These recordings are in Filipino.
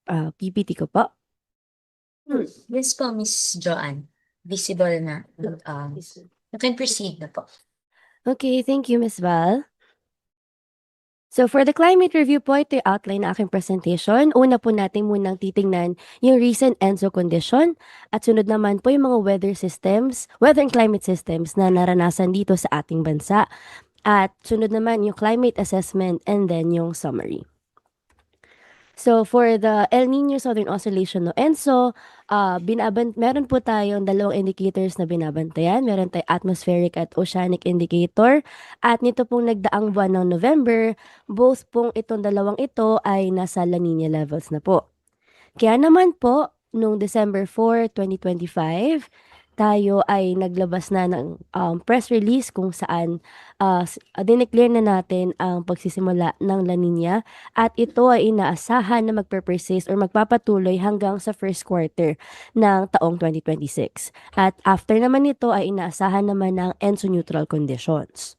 PPT ko po. Yes po, Miss Joanne. Visible na. You can proceed na po. Okay, thank you, Ms. Val. So for the climate review po, ito yung outline na aking presentation. Una po natin munang titingnan yung recent ENSO condition at sunod naman po yung mga weather and climate systems na naranasan dito sa ating bansa. At sunod naman yung climate assessment and then yung summary. So for the El Nino Southern Oscillation no ENSO, meron po tayong dalawang indicators na binabantayan. Meron tayong atmospheric at oceanic indicator. At nito pong nagdaang buwan ng November, both pong itong dalawang ito ay nasa La Nina levels na po. Kaya naman po, noong December 4, 2025, tayo ay naglabas na ng press release kung saan dineclare na natin ang pagsisimula ng La Nina at ito ay inaasahan na magpe-persist or magpapatuloy hanggang sa first quarter ng taong 2026. At after naman nito ay inaasahan naman ng ENSO neutral conditions.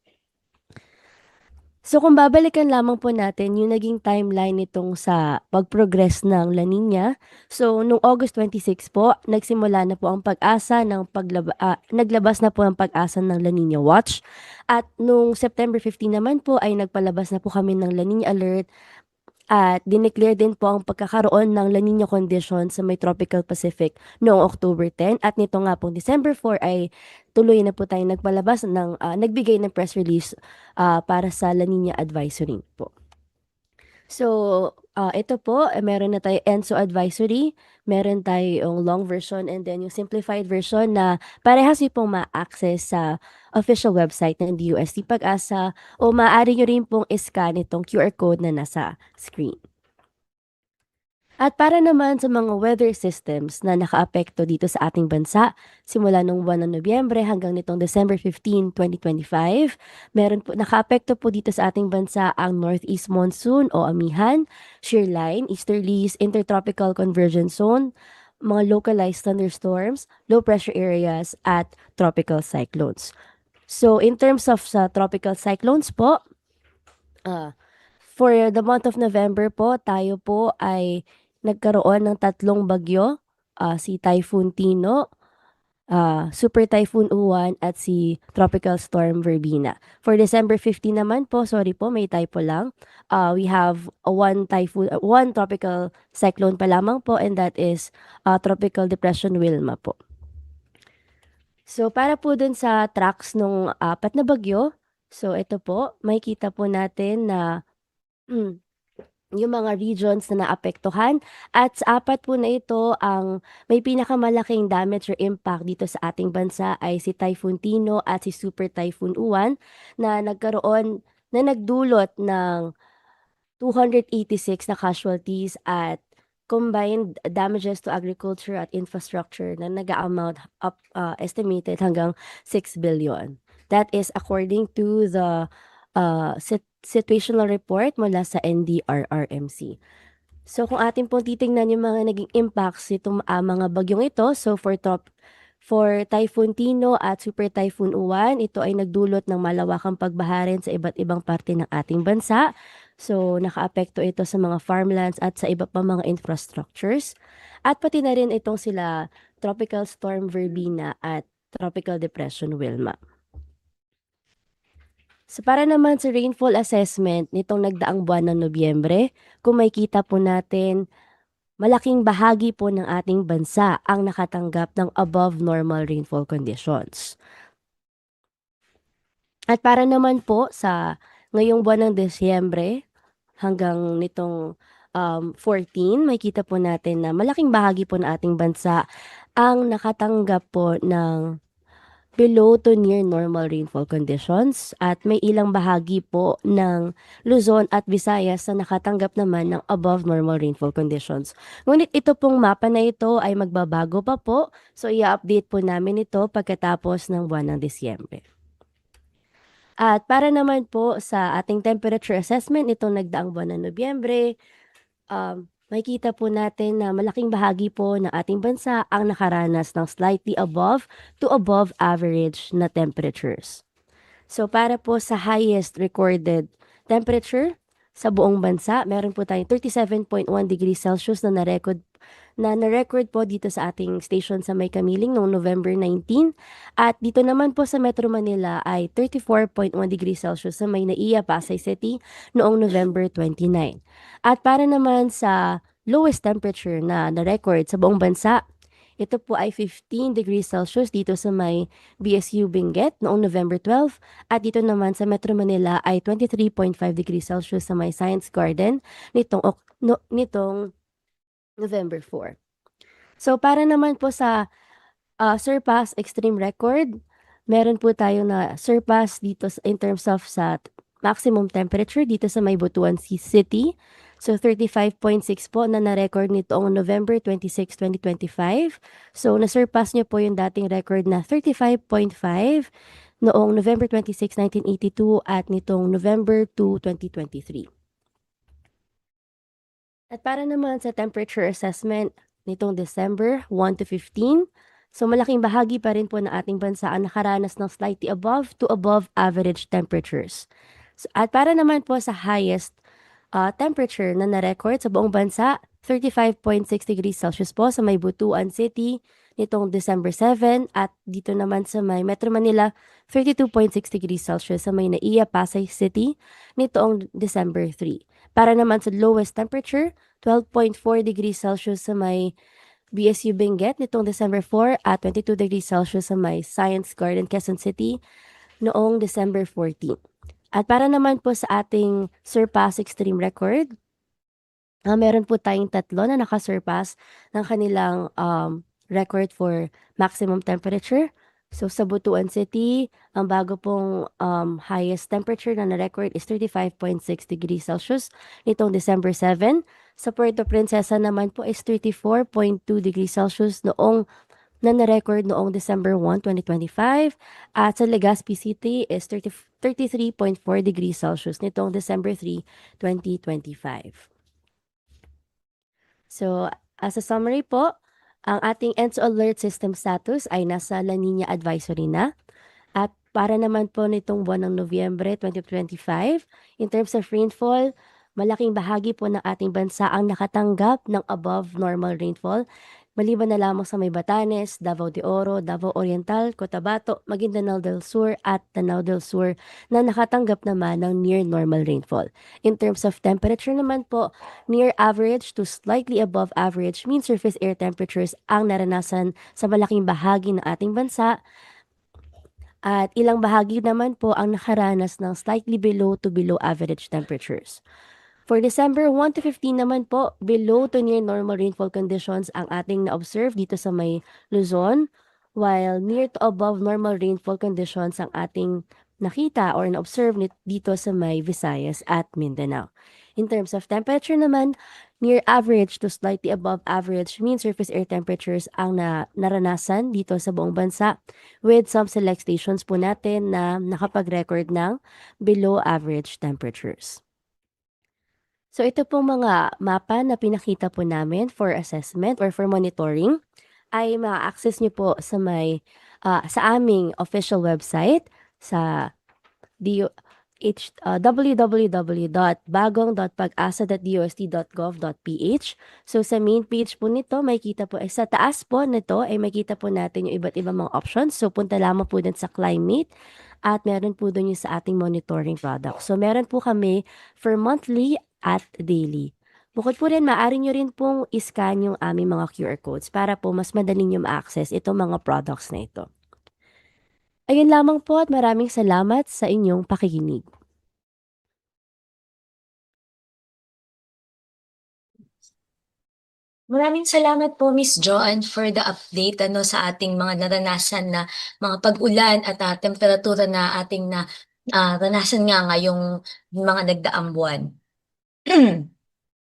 So kung babalikan lamang po natin yung naging timeline nitong sa pag-progress ng La Nina. So noong August 26 po, nagsimula na po ang pag-asa naglabas na po ang pag-asa ng La Nina Watch. At noong September 15 naman po ay nagpalabas na po kami ng La Nina Alert. At dineclare din po ang pagkakaroon ng La Nina condition sa may Tropical Pacific noong October 10. At nito nga pong December 4 ay tuloy na po tayo nagbigay ng press release para sa La Nina Advisory po. So, ito po, meron na tayo ENSO Advisory, meron tayong long version and then yung simplified version na parehas niyo pong ma-access sa official website ng DUST Pag-asa o maaari nyo rin pong iscan itong QR code na nasa screen. At para naman sa mga weather systems na nakaapekto dito sa ating bansa, simula nung buwan ng Nobyembre hanggang nitong December 15, 2025, nakaapekto po dito sa ating bansa ang Northeast Monsoon o Amihan, Shear Line, Easterlies, Intertropical Convergence Zone, mga localized thunderstorms, low pressure areas, at tropical cyclones. So in terms of sa tropical cyclones po, for the month of November po, tayo po ay nagkaroon ng tatlong bagyo, si Typhoon Tino, Super Typhoon Uwan at si Tropical Storm Verbena. For December 15 naman po, sorry po, may typo lang. We have one tropical cyclone pa lamang po and that is Tropical Depression Wilma po. So para po dun sa tracks nung apat na bagyo, so ito po, makikita po natin na yung mga regions na naapektuhan at sa apat po na ito ang may pinakamalaking damage or impact dito sa ating bansa ay si Typhoon Tino at si Super Typhoon Uwan na nagdulot ng 286 na casualties at combined damages to agriculture at infrastructure na nag-amount up estimated hanggang 6 billion. That is according to the situational report mula sa NDRRMC. So kung atin pong titingnan yung mga naging impacts nitong mga bagyong ito, so for Typhoon Tino at Super Typhoon Uwan, ito ay nagdulot ng malawakang pagbaha sa iba't ibang parte ng ating bansa. So nakaapekto ito sa mga farmlands at sa iba pa mga infrastructures. At pati na rin itong sila Tropical Storm Verbena at Tropical Depression Wilma. So para naman sa rainfall assessment nitong nagdaang buwan ng Nobyembre, kung makikita po natin, malaking bahagi po ng ating bansa ang nakatanggap ng above normal rainfall conditions. At para naman po sa ngayong buwan ng Desyembre hanggang nitong 14, makikita po natin na malaking bahagi po ng ating bansa ang nakatanggap po ng below to near normal rainfall conditions at may ilang bahagi po ng Luzon at Visayas na nakatanggap naman ng above normal rainfall conditions. Ngunit ito pong mapa na ito ay magbabago pa po, so i-update po namin ito pagkatapos ng buwan ng Disyembre. At para naman po sa ating temperature assessment nitong nagdaang buwan ng Nobyembre, makikita po natin na malaking bahagi po ng ating bansa ang nakaranas ng slightly above to above average na temperatures. So para po sa highest recorded temperature sa buong bansa, meron po tayong 37.1 degrees Celsius na na-record po dito sa ating station sa May Kamiling noong November 19. At dito naman po sa Metro Manila ay 34.1 degrees Celsius sa May Naiya, Pasay City noong November 29. At para naman sa lowest temperature na na-record sa buong bansa, ito po ay 15 degrees Celsius dito sa may BSU Benguet noong November 12. At dito naman sa Metro Manila ay 23.5 degrees Celsius sa may Science Garden nitong November 4. So para naman po sa surpass extreme record, meron po tayo na surpass dito in terms of sa maximum temperature dito sa may Butuan City. So 35.6 po na na-record nitoong November 26, 2025. So na-surpass niyo po yung dating record na 35.5 noong November 26, 1982 at nitong November 2, 2023. At para naman sa temperature assessment nitong December 1 to 15, so malaking bahagi pa rin po ng ating bansa ang nakaranas ng slightly above to above average temperatures. So, at para naman po sa highest temperature na na-record sa buong bansa, 35.6 degrees Celsius po sa may Butuan City nitong December 7 at dito naman sa may Metro Manila, 32.6 degrees Celsius sa may Naiya, Pasay City nitong December 3. Para naman sa lowest temperature, 12.4 degrees Celsius sa may BSU Benguet nitong December 4 at 22 degrees Celsius sa may Science Garden, Quezon City noong December 14. At para naman po sa ating surpass extreme record, meron po tayong tatlo na nakasurpass ng kanilang record for maximum temperature. So sa Butuan City, ang bago pong highest temperature na na-record is 35.6 degrees Celsius nitong December 7. Sa Puerto Princesa naman po is 34.2 degrees Celsius na na-record noong December 1, 2025. At sa Legazpi City is 33.4 degrees Celsius nitong December 3, 2025. So, as a summary po, ang ating ENSO alert system status ay nasa La Nina advisory na. At para naman po nitong buwan ng Nobyembre 2025, in terms of rainfall, malaking bahagi po ng ating bansa ang nakatanggap ng above normal rainfall. Maliban na lamang sa may Batanes, Davao de Oro, Davao Oriental, Cotabato, Maguindanao del Sur at Danao del Sur na nakatanggap naman ng near normal rainfall. In terms of temperature naman po, near average to slightly above average mean surface air temperatures ang naranasan sa malaking bahagi ng ating bansa. At ilang bahagi naman po ang nakaranas ng slightly below to below average temperatures. For December 1 to 15 naman po, below to near normal rainfall conditions ang ating na-observe dito sa may Luzon, while near to above normal rainfall conditions ang ating nakita or na-observe dito sa may Visayas at Mindanao. In terms of temperature naman, near average to slightly above average mean surface air temperatures ang naranasan dito sa buong bansa, with some select stations po natin na nakapag-record ng below average temperatures. So ito pong mga mapa na pinakita po namin for assessment or for monitoring ay ma-access nyo po sa aming official website sa www.bagong.pagasa.dost.gov.ph. So sa main page po nito, makikita po sa taas po nito ay makikita po natin yung iba't ibang mga options. So punta lamang po din sa climate at meron po doon yung sa ating monitoring product. So meron po kami for monthly at daily. Bukod po rin, maaari nyo rin pong iscan yung aming mga QR codes para po mas madali nyo ma-access itong mga products na ito. Ayun lamang po at maraming salamat sa inyong pakikinig. Maraming salamat po Miss Joanne for the update sa ating mga naranasan na mga pag-ulan at temperatura na ating naranasan nga ngayong mga nagdaang buwan.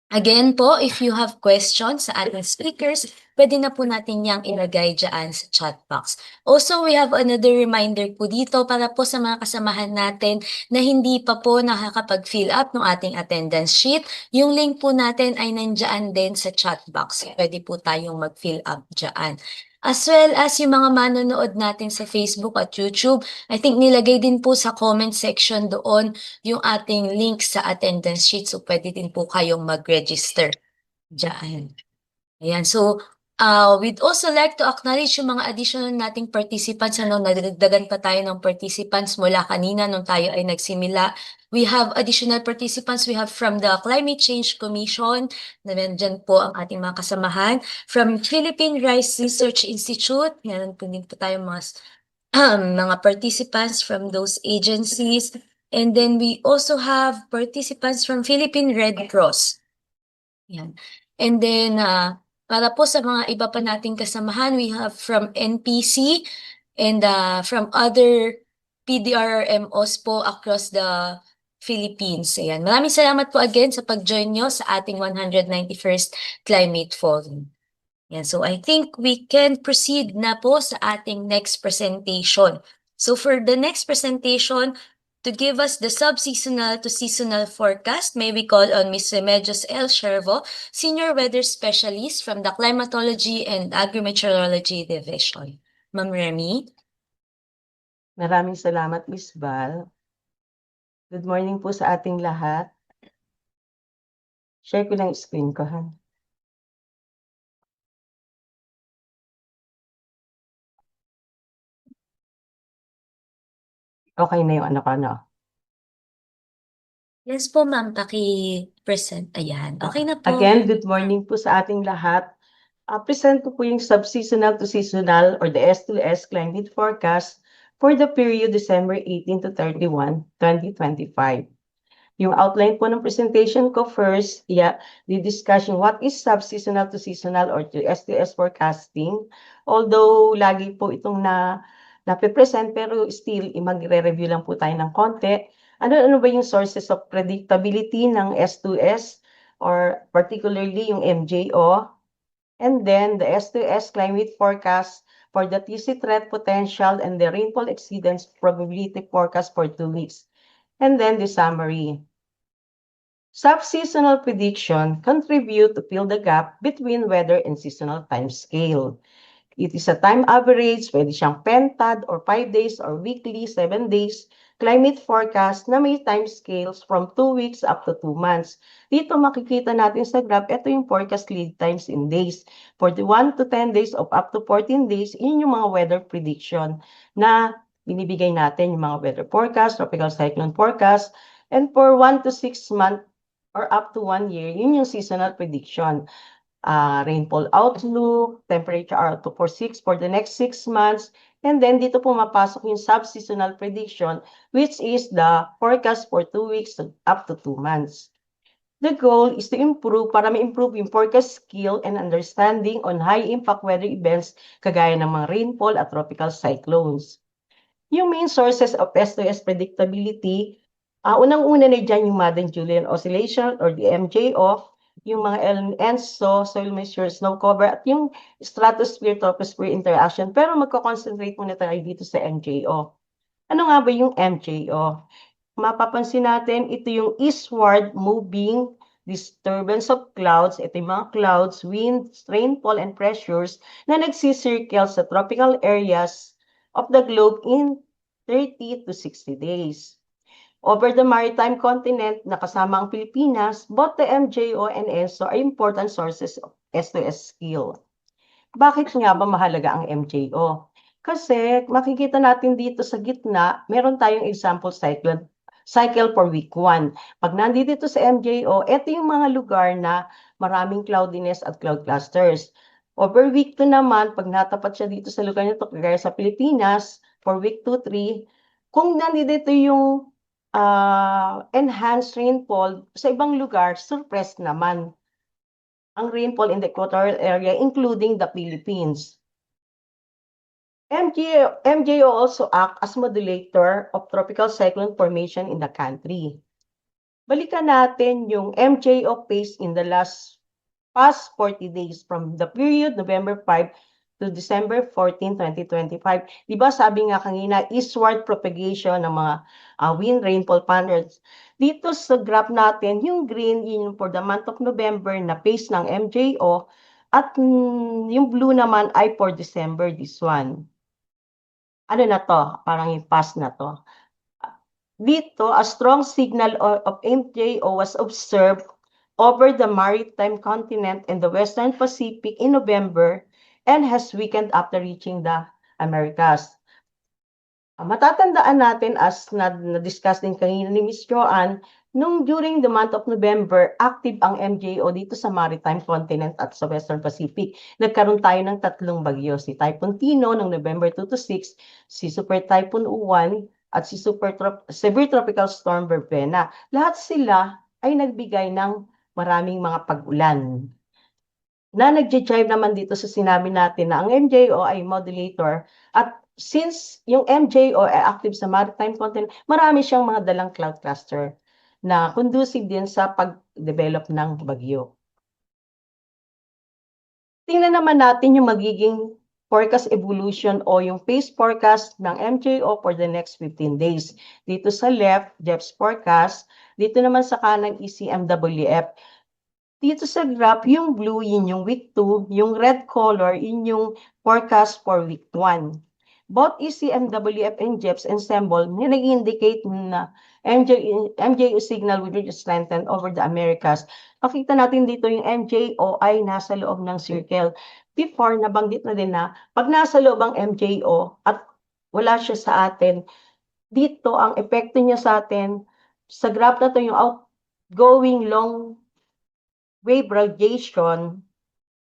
Again po, if you have questions sa ating speakers, pwede na po natin yang ilagay dyan sa chat box. Also, we have another reminder po dito para po sa mga kasamahan natin na hindi pa po nakakapag-fill up ng ating attendance sheet. Yung link po natin ay nandyan din sa chat box. Pwede po tayong mag-fill up dyan. As well as yung mga manonood natin sa Facebook at YouTube, I think nilagay din po sa comment section doon yung ating link sa attendance sheet. So, pwede din po kayong mag-register diyan. Ayan, so, we'd also like to acknowledge yung mga additional nating participants. Nadagdagan pa tayo ng participants mula kanina nung tayo ay nagsimula. We have additional participants. We have from the Climate Change Commission, na nandyan po ang ating mga kasamahan. From Philippine Rice Research Institute, meron po din po tayo mga participants from those agencies. And then we also have participants from Philippine Red Cross. Yan. And then, para po sa mga iba pa nating kasamahan, we have from NPC and from other PDRMOs po across the Philippines. Ayan. Maraming salamat po again sa pag-join nyo sa ating 191st Climate Forum. Yan. So I think we can proceed na po sa ating next presentation. So for the next presentation, to give us the sub-seasonal to seasonal forecast, may we call on Ms. Remedios L. Shervo, Senior Weather Specialist from the Climatology and Agrimeteorology Division. Ma'am Remy? Maraming salamat, Miss Val. Good morning po sa ating lahat. Share ko lang yung screen ko, ha? Okay na yung ano ko, no? Yes po, ma'am. Paki-present. Ayan. Okay na po. Again, good morning po sa ating lahat. Present ko po yung sub-seasonal to seasonal or the S2S climate forecast for the period December 18 to 31, 2025. Yung outline po ng presentation ko first, the discussion what is sub-seasonal to seasonal or to S2S forecasting. Although lagi po itong nape-present pero still magre-review lang po tayo ng konti. Ano ba yung sources of predictability ng S2S or particularly yung MJO? And then the S2S climate forecast for the TC threat potential and the rainfall exceedance probability forecast for 2 weeks. And then the summary. Sub-seasonal prediction contribute to fill the gap between weather and seasonal time scale. It is a time average, pwede siyang pentad or 5 days or weekly, 7 days, climate forecast na may time scales from 2 weeks up to 2 months. Dito makikita natin sa graph, ito yung forecast lead times in days. 41 to 10 days of up to 14 days, yun yung mga weather prediction na binibigay natin, yung mga weather forecast, tropical cyclone forecast, and for 1 to 6 months or up to 1 year, yun yung seasonal prediction. Rainfall outlook, temperature outlook for the next 6 months, and then dito pumapasok yung sub-seasonal prediction, which is the forecast for 2 weeks up to 2 months. The goal is to improve, para ma-improve yung forecast skill and understanding on high-impact weather events kagaya ng mga rainfall at tropical cyclones. Yung main sources of S2S predictability, unang-una na dyan yung Madden-Julian Oscillation or the MJO, yung mga ENSO, soil moisture, snow cover, at yung stratosphere-troposphere interaction. Pero magko-concentrate muna tayo dito sa MJO. Ano nga ba yung MJO? Mapapansin natin, ito yung eastward moving disturbance of clouds. Ito yung mga clouds, winds, rainfall, and pressures na nagsisircle sa tropical areas of the globe in 30 to 60 days. Over the maritime continent na kasama ang Pilipinas, both the MJO and ENSO are important sources of S2S skill. Bakit nga ba mahalaga ang MJO? Kasi makikita natin dito sa gitna, meron tayong example cycle for week 1. Pag nandito sa MJO, ito yung mga lugar na maraming cloudiness at cloud clusters. Over week 2 naman, pag natapat siya dito sa lugar nito, kagaya sa Pilipinas, for week 2, 3, kung nandito yung enhanced rainfall, sa ibang lugar, suppressed naman ang rainfall in the equatorial area, including the Philippines. MJO also act as modulator of tropical cyclone formation in the country. Balikan natin yung MJO pace in the past 40 days from the period November 5 to December 14, 2025. Diba sabi nga kanina, eastward propagation ng mga wind rainfall patterns. Dito sa graph natin, yung green, yun for the month of November na pace ng MJO, At yung blue naman ay for December, this one. Ano na to? Parang yung past na to. Dito, a strong signal of MJO was observed over the maritime continent and the Western Pacific in November and has weakened after reaching the Americas. Matatandaan natin as na-discuss din kanina ni Ms. Joanne, nung during the month of November, active ang MJO dito sa maritime continent at sa Western Pacific. Nagkaroon tayo ng 3 bagyo, si Typhoon Tino noong November 2 to 6, si Super Typhoon Uwan, at si Severe Tropical Storm Verbena. Lahat sila ay nagbigay ng maraming mga pag-ulan. Na nagjijive naman dito sa sinabi natin na ang MJO ay modulator at since yung MJO ay active sa maritime continent, marami siyang mga dalang cloud cluster na conducive din sa pag-develop ng bagyo. Tingnan naman natin yung magiging forecast evolution o yung phase forecast ng MJO for the next 15 days. Dito sa left, Jeff's forecast. Dito naman sa kanan, ECMWF. Dito sa graph, yung blue, yun yung week 2. Yung red color, yun yung forecast for week 1. Both ECMWF and JEPS ensemble may nag-indicate na MJO signal will strengthen over the Americas. Makita natin dito yung MJO ay nasa loob ng circle. Before, nabanggit na din na pag nasa loob ang MJO at wala siya sa atin, dito ang epekto niya sa atin, sa graph na to yung outgoing long wave radiation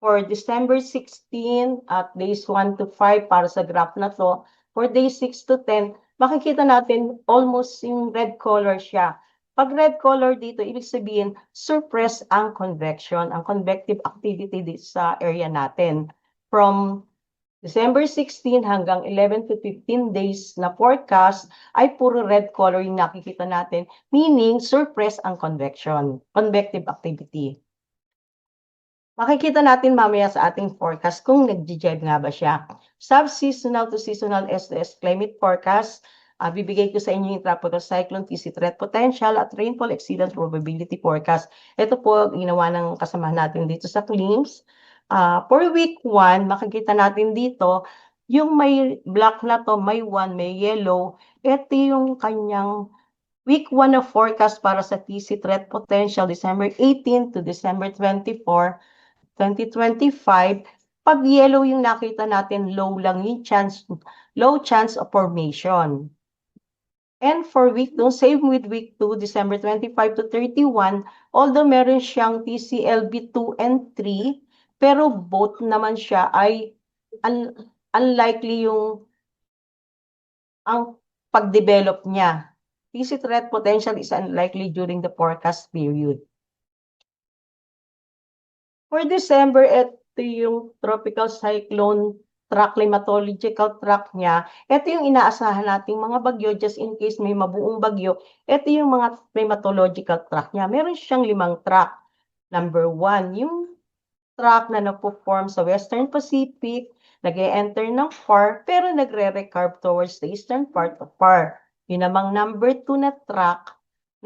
for December 16 at days 1 to 5 para sa graph na to. For days 6 to 10, makikita natin almost yung red color siya. Pag red color dito, ibig sabihin, suppress ang convection, ang convective activity dito sa area natin. From December 16 hanggang 11 to 15 days na forecast ay puro red color yung nakikita natin, meaning suppress ang convection, convective activity. Makikita natin mamaya sa ating forecast kung nag-jibe nga ba siya. Sub-seasonal to seasonal SDS climate forecast. Bibigay ko sa inyo yung tropical cyclone, TC threat potential at rainfall exceedance probability forecast. Ito po ginawa ng kasamahan natin dito sa CLIMS. For week 1, makikita natin dito, yung may black na to, may 1, may yellow. Ito yung kanyang week 1 na forecast para sa TC threat potential, December 18 to December 24. 2025, pag yellow yung nakita natin, low lang yung chance, low chance of formation. And for week 2, same with week 2, December 25 to 31, although meron siyang TCLB 2 and 3, pero both naman siya ay unlikely yung ang pag-develop niya. TC threat potential is unlikely during the forecast period. For December, ito yung tropical cyclone track, climatological track niya. Ito yung inaasahan nating mga bagyo just in case may mabuong bagyo. Ito yung mga climatological track niya. Meron siyang 5 track. Number 1, yung track na napo-form sa Western Pacific, nag-e-enter ng FAR, pero nagre-recarve towards the eastern part of FAR. Yun namang number 2 na track,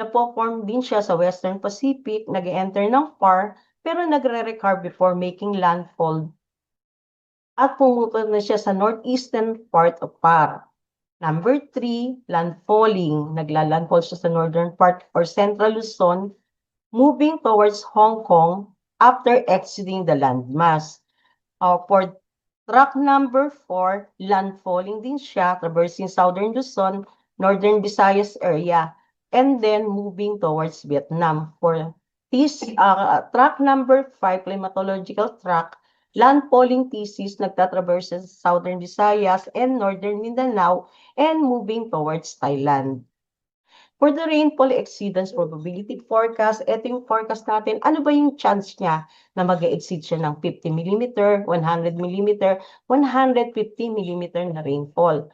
napo-form din siya sa Western Pacific, nag-e-enter ng FAR, pero nagre-recarve before making landfall at pumupunta na siya sa northeastern part of FAR. Number 3, landfalling. Nagla-landfall siya sa northern part or central Luzon, moving towards Hong Kong after exiting the landmass. For track number 4, landfalling din siya, traversing southern Luzon, northern Visayas area, and then moving towards Vietnam. For this track number 5, climatological track, landfalling thesis nagtatraverse sa southern Visayas and northern Mindanao and moving towards Thailand. For the rainfall exceedance probability forecast, ito yung forecast natin, ano ba yung chance niya na mag-exceed siya ng 50 mm, 100 mm, 150 mm na rainfall.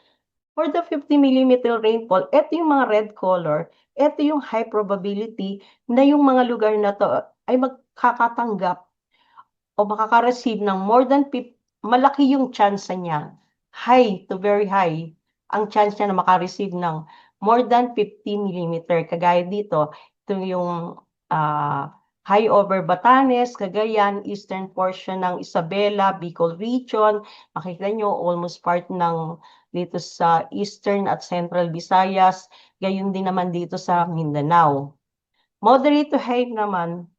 For the 50 mm rainfall, ito yung mga red color, ito yung high probability na yung mga lugar na to ay magkakatanggap o makaka-receive ng more than 50, malaki yung chance niya, high to very high, ang chance niya na maka-receive ng more than 50 mm. Kagaya dito, ito yung high over Batanes, Cagayan, eastern portion ng Isabela, Bicol region. Makikita nyo, almost part ng dito sa eastern at central Visayas. Gayon din naman dito sa Mindanao. Moderate to high naman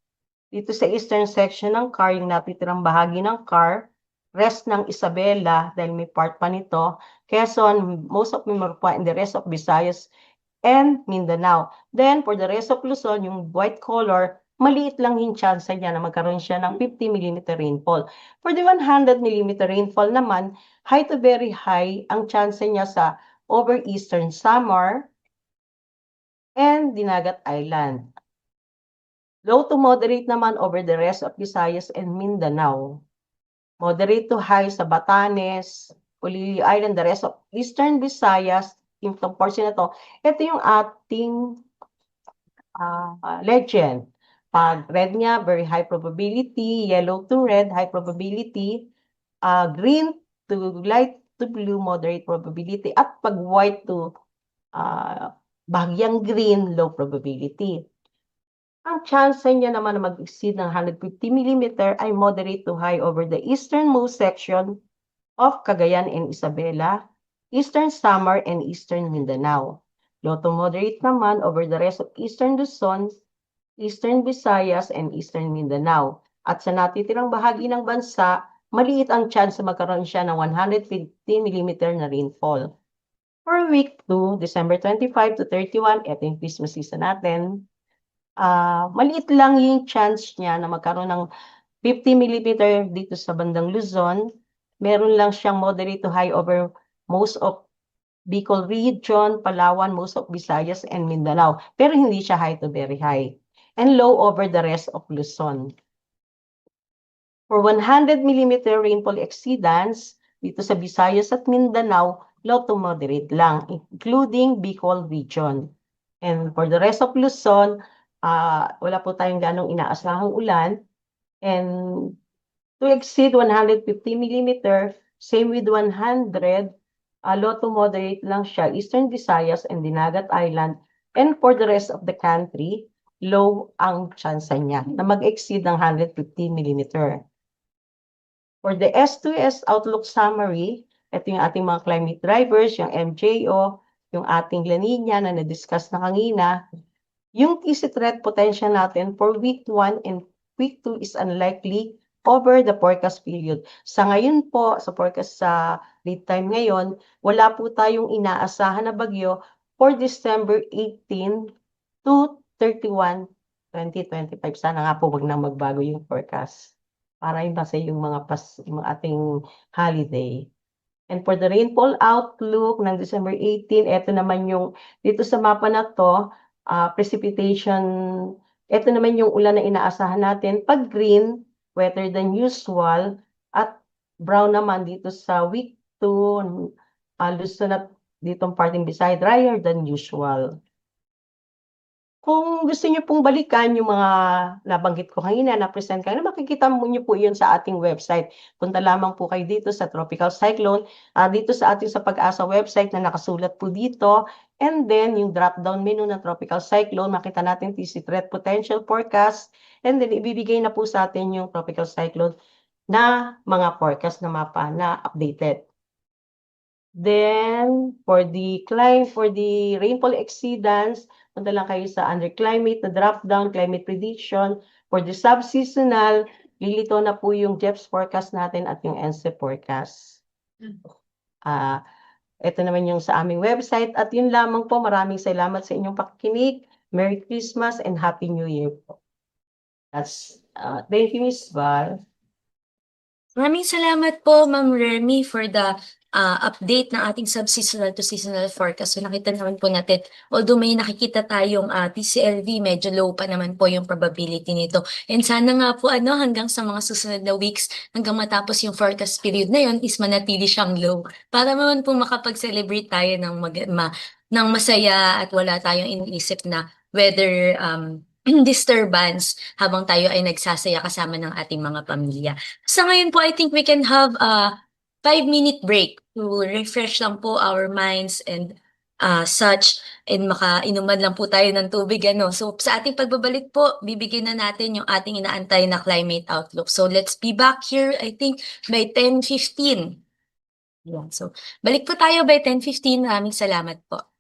dito sa eastern section ng CAR, yung natitirang bahagi ng CAR, rest ng Isabela, dahil may part pa nito, Quezon, most of Mimaropa, and the rest of Visayas and Mindanao. Then, for the rest of Luzon, yung white color, maliit lang yung chance niya na magkaroon siya ng 50 mm rainfall. For the 100 mm rainfall naman, high to very high ang chance niya sa over eastern Samar and Dinagat Island. Low to moderate naman over the rest of Visayas and Mindanao. Moderate to high sa Batanes, Ulili Island, the rest of Eastern Visayas, yung portion na to. Ito yung ating legend. Pag red niya, very high probability. Yellow to red, high probability. Green to light to blue, moderate probability. At pag white to bahagyang green, low probability. Ang chance niya naman na mag-exceed ng 150 mm ay moderate to high over the easternmost section of Cagayan and Isabela, eastern Samar, and eastern Mindanao. Low to moderate naman over the rest of eastern Luzon, eastern Visayas, and eastern Mindanao. At sa natitirang bahagi ng bansa, maliit ang chance na magkaroon siya ng 150 mm na rainfall. For week 2, December 25 to 31, ito yung Christmas season natin. Maliit lang yung chance niya na magkaroon ng 50 mm dito sa bandang Luzon. Meron lang siyang moderate to high over most of Bicol region, Palawan, most of Visayas, and Mindanao. Pero hindi siya high to very high. And low over the rest of Luzon. For 100 mm rainfall exceedance, dito sa Visayas at Mindanao, low to moderate lang, including Bicol region. And for the rest of Luzon, wala po tayong ganong inaasahang ulan. And to exceed 150 mm, same with 100, low to moderate lang siya, Eastern Visayas and Dinagat Island. And for the rest of the country, low ang chance niya na mag-exceed ng 150 mm. For the S2S Outlook Summary, ito yung ating mga climate drivers, yung MJO, yung ating La Nina na na-discuss na kanina. Yung TC threat potential natin for week 1 and week 2 is unlikely over the forecast period. Sa ngayon po, sa forecast sa lead time ngayon, wala po tayong inaasahan na bagyo for December 18 to 31, 2025. Sana nga po wag na magbago yung forecast para yung base yung mga ating holiday. And for the rainfall outlook ng December 18, ito naman yung dito sa mapa na to, precipitation, ito naman yung ulan na inaasahan natin. Pag green, wetter than usual, at brown naman dito sa week 2, Luzon at ditong parting Visayas, drier than usual. Kung gusto niyo pong balikan yung mga nabanggit ko kanina, na-present kanina, makikita niyo po yun sa ating website. Punta lamang po kayo dito sa Tropical Cyclone, dito sa ating sa Pag-asa website na nakasulat po dito. And then, yung drop-down menu ng Tropical Cyclone, makita natin TC Threat Potential Forecast. And then, ibibigay na po sa atin yung Tropical Cyclone na mga forecast na mapa na updated. Then, for the rainfall exceedance, punta lang kayo sa under climate, na drop-down, climate prediction. For the sub-seasonal, lilito na po yung JEPS forecast natin at yung NCEP forecast. Ito naman yung sa aming website. At yun lamang po, maraming salamat sa inyong pakikinig. Merry Christmas and Happy New Year po. Thank you, Ms. Val. Maraming salamat po, Ma'am Remy, for the update ng ating sub-seasonal to seasonal forecast. So nakita naman po natin, although may nakikita tayong TCLV, medyo low pa naman po yung probability nito. And sana nga po hanggang sa mga susunod na weeks, hanggang matapos yung forecast period na yun, is manatili siyang low. Para naman po makapag-celebrate tayo ng masaya at wala tayong iniisip na weather disturbance habang tayo ay nagsasaya kasama ng ating mga pamilya. Sa ngayon po, I think we can have a 5-minute break to refresh lang po our minds and such and makainom man lang po tayo ng tubig ano. So sa ating pagbabalik po, bibigyan na natin yung ating inaantay na climate outlook. So let's be back here, I think by 10:15. Yan. So balik po tayo by 10:15. Maraming salamat po.